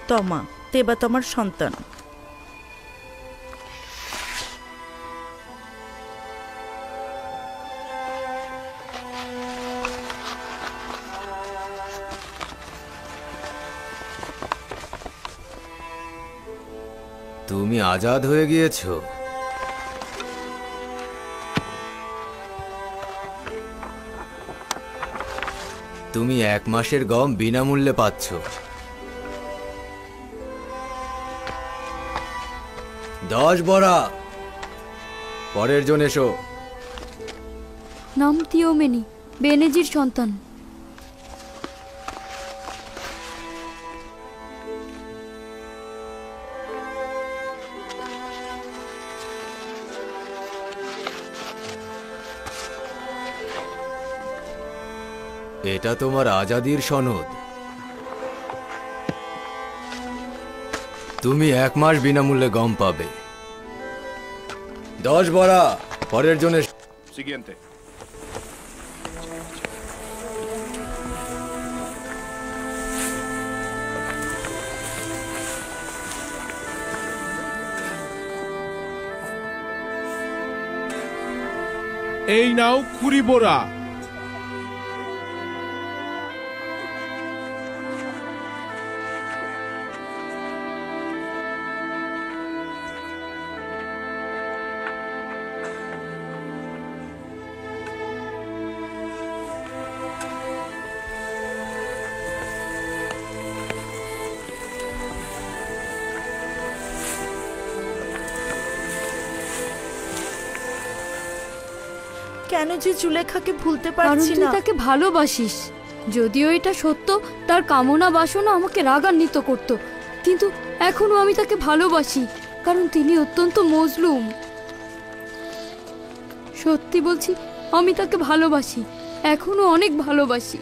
তমা, তেবা তোমার সন্তান। তুমি আজাদ হয়ে গিয়েছো। তুমি 1 মাসের গম বিনামূল্যে পাচ্ছ। 10 বড়া। পরের জন এসো। নাম তিওমেনি, বেনেজির সন্তান। এটা তোমার আজাদির সনদ। তুমি 1 মাস বিনামূল্যে গম পাবে। 10 বড়া। পরের জন্য Siguiente. এই নাও কুড়িবোরা। কেন যে জুলেখাকে ভুলতে কারণ পারছি তুই না। তাকে ভালোবাসিস। যদিও এটা সত্য, তার কামনা বাসনা আমাকে রাগান্বিত করত, কিন্তু এখনো আমি তাকে ভালোবাসি, কারণ তিনি অত্যন্ত মজলুম। সত্যি বলছি, আমি তাকে ভালোবাসি, এখনো অনেক ভালোবাসি।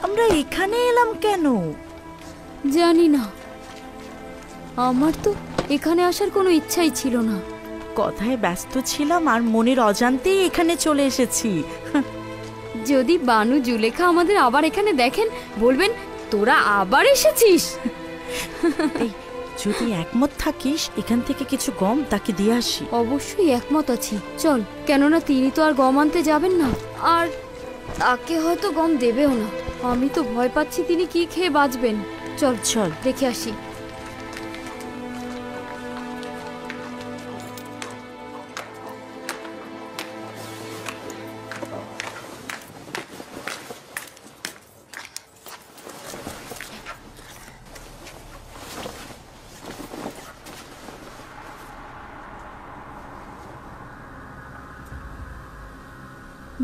আমরা এখানে এলাম কেন? জানি না, আমার তো এখানে আসার কোনো ইচ্ছাই ছিল না। কথায় ব্যস্ত ছিলাম আর মনের অজান্তেই এখানে চলে এসেছি। যদি বানু জুলেখা আমাদের আবার এখানে দেখেন, বলবেন তোরা আবার এসেছিস। এই, যদি একমত থাকিস এখান থেকে কিছু গম তাকে দিয়ে আসি। অবশ্যই একমত আছি, চল। কেননা তিনি তো আর গম আনতে যাবেন না, আর তাকে হয়তো গম দেবেও না। আমি তো ভয় পাচ্ছি তিনি কি খেয়ে বাঁচবেন। চল চল। দেখে আসি।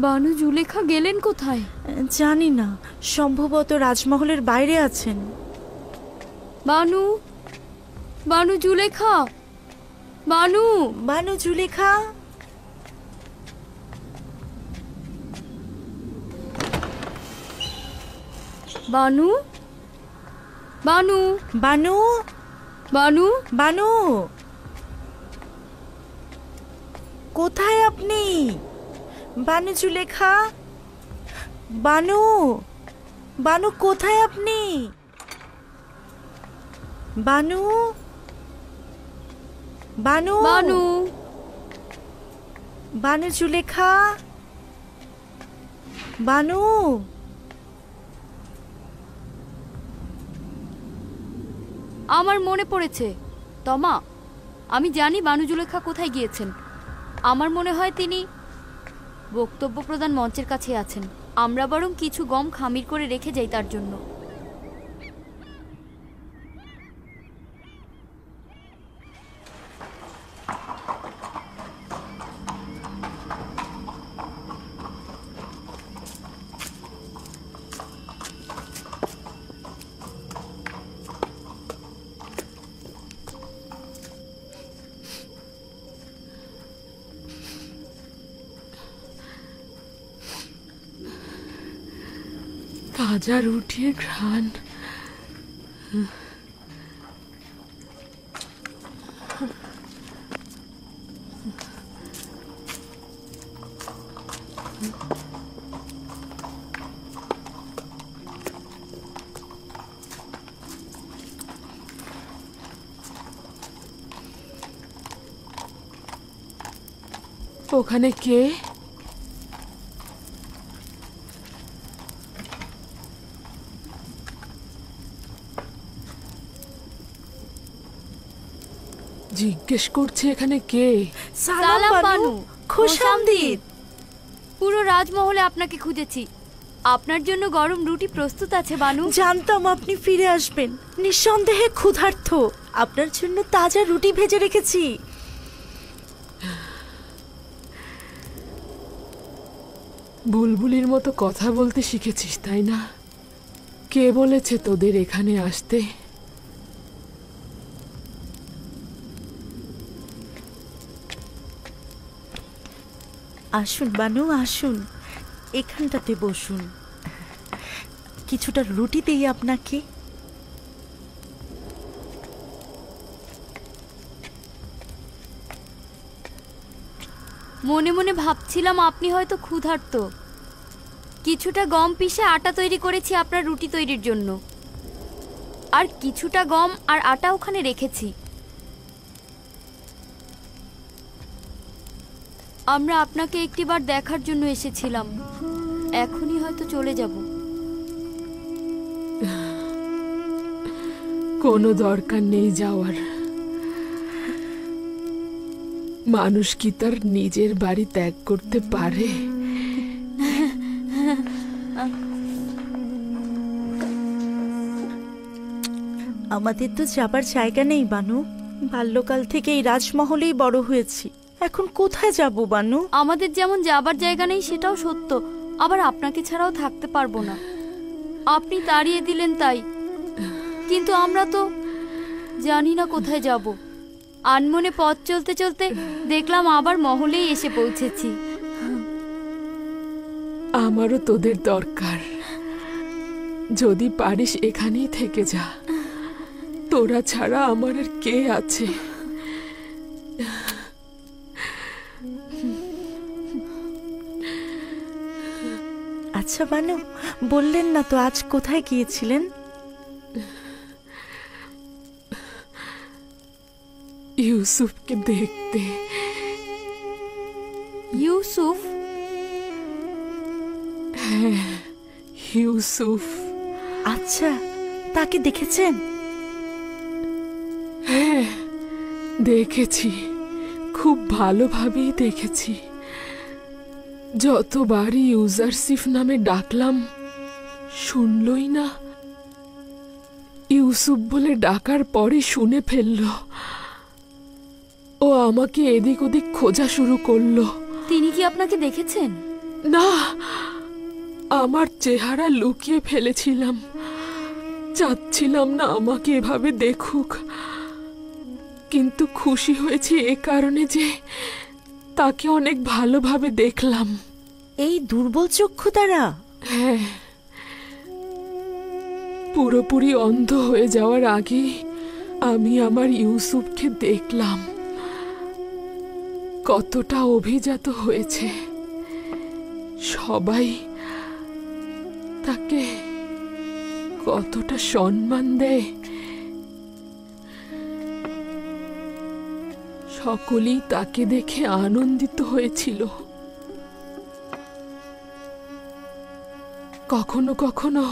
বানু জুলেখা গেলেন কোথায়? জানি না, সম্ভবত রাজমহলের বাইরে আছেন। বানু, বানু জুলেখা, বানু। বানু জুলেখা। বানু, বানু, বানু, বানু, বানু, কোথায় আপনি? বানু জুলেখা, বানু, বানু কোথায় আপনি? বানু, বানু, বানু। বানু জুলেখা, বানু। আমার মনে পড়েছে তমা, আমি জানি বানু জুলেখা কোথায় গিয়েছেন। আমার মনে হয় তিনি বক্তব্য প্রদান মঞ্চের কাছে আছেন। আমরা বরং কিছু গম খামির করে রেখে যাই তার জন্য। তাজা রুটির ঘ্রাণ। ওখানে কে? জিজ্ঞেস করছে এখানে কে? সালাম বানু, খোশামদিদ। পুরো রাজমহলে আপনাকে খুঁজেছি। আপনার জন্য গরম রুটি প্রস্তুত আছে বানু। জানতাম আপনি ফিরে আসবেন। নিঃসন্দেহে ক্ষুধার্ত। আপনার জন্য তাজা রুটি ভেজে রেখেছি। বুলবুলির মতো কথা বলতে শিখেছিস তাই না? কে বলেছে তোদের এখানে আসতে? আসুন বানু, আসুন, এখানটাতে বসুন। কিছুটা রুটি দেই আপনাকে। মনে মনে ভাবছিলাম আপনি হয়তো ক্ষুধার্ত। কিছুটা গম পিষে আটা তৈরি করেছি আপনার রুটি তৈরির জন্য, আর কিছুটা গম আর আটা ওখানে রেখেছি। আমরা আপনাকে একটিবার দেখার জন্য এসেছিলাম। এখনই হয়তো চলে যাব। কোনো দরকার নেই যাওয়ার। মানুষ কি তার নিজের বাড়ি ত্যাগ করতে পারে? আমাদের তো যাবার জায়গা নেই বানু। বাল্যকাল থেকে এই রাজমহলেই বড় হয়েছি। এখন কোথায় যাব বানু? আমাদের যেমন যাবার জায়গা নেই সেটাও সত্য, আবার আপনাকে ছাড়াও থাকতে পারবো না। আপনি তাড়িয়ে দিলেন তাই, কিন্তু আমরা তো জানি না কোথায় যাব। আনমনে পথ চলতে চলতে দেখলাম আবার মহলেই এসে পৌঁছেছি। আমারও তোদের দরকার। যদি পারিস এখানেই থেকে যা। তোরা ছাড়া আমার আর কে আছে? আচ্ছা বানু, বললেন না তো আজ কোথায় গিয়েছিলেন? ইউসুফকে দেখতে। ইউসুফ? হ্যাঁ, ইউসুফ। আচ্ছা, তাকে দেখেছেন? হ্যাঁ, দেখেছি। খুব ভালোভাবেই দেখেছি। যতবারই ইউজারসিফ নামে ডাকলাম শুনলই না। ইউসুফ বলে ডাকার পরে শুনে ফেলল। ও আমাকে এদিক ওদিক খোঁজা শুরু করলো। তিনি কি আপনাকে দেখেছেন? না, আমার চেহারা লুকিয়ে ফেলেছিলাম। চাচ্ছিলাম না আমাকে এভাবে দেখুক। কিন্তু খুশি হয়েছি এ কারণে যে তাকে অনেক ভালোভাবে দেখলাম। এই দুর্বল চক্ষু দ্বারা? হ্যাঁ, পুরোপুরি অন্ধ হয়ে যাওয়ার আগে আমি আমার ইউসুফকে দেখলাম। কতটা অভিজাত হয়েছে। সবাই তাকে কতটা সম্মান দেয়। সকলেই তাকে দেখে আনন্দিত হয়েছিল। কখনো কখনো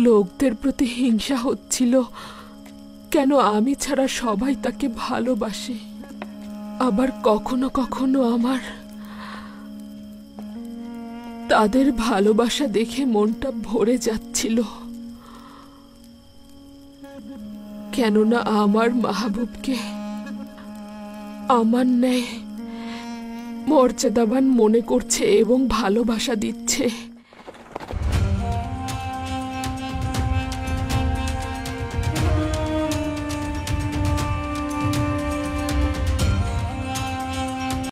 লোকদের প্রতি হিংসা হচ্ছিল, কেন আমি ছাড়া সবাই তাকে ভালোবাসে। আবার কখনো কখনো আমার তাদের ভালোবাসা দেখে মনটা ভরে যাচ্ছিল, কেননা আমার মাহবুবকে আমার ন্যায় মর্যাদাবান মনে করছে এবং ভালোবাসা দিচ্ছে।